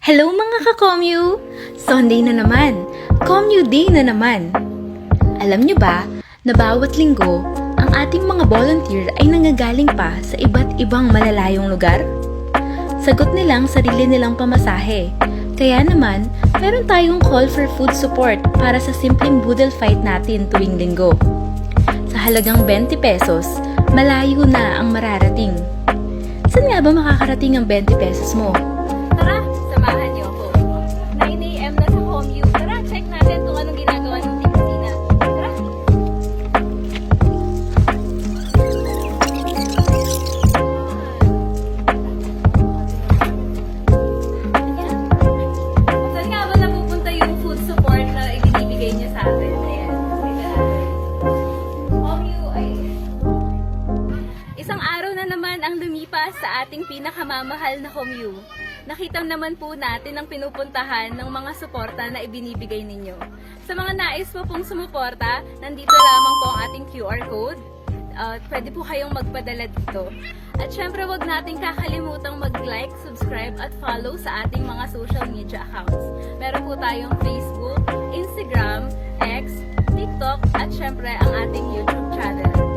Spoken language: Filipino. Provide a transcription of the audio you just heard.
Hello mga ka-Commu! Sunday na naman! Commu Day na naman! Alam nyo ba na bawat linggo, ang ating mga volunteer ay nanggagaling pa sa iba't ibang malalayong lugar? Sagot nilang sarili nilang pamasahe. Kaya naman, meron tayong call for food support para sa simpleng boodle fight natin tuwing linggo. Sa halagang 20 pesos, malayo na ang mararating. Saan nga ba makakarating ang 20 pesos mo? Tara, samahan niyo ako. 9 AM na sa Commu. Tara, check natin kung anong ginagawa ng Team Sina. Tara. Ayan. Saan nga ba napupunta yung food support na ibinibigay niyo sa atin? Ayan. Commu ay... Isang araw na naman ang lumipas sa ating pinakamamahal na Commu. Nakita naman po natin ang pinupuntahan ng mga suporta na ibinibigay ninyo. Sa mga nais po pong sumuporta, nandito lamang po ang ating QR code. Pwede po kayong magpadala dito. At syempre, wag natin kakalimutang mag-like, subscribe at follow sa ating mga social media accounts. Meron po tayong Facebook, Instagram, X, TikTok at syempre ang ating YouTube channel.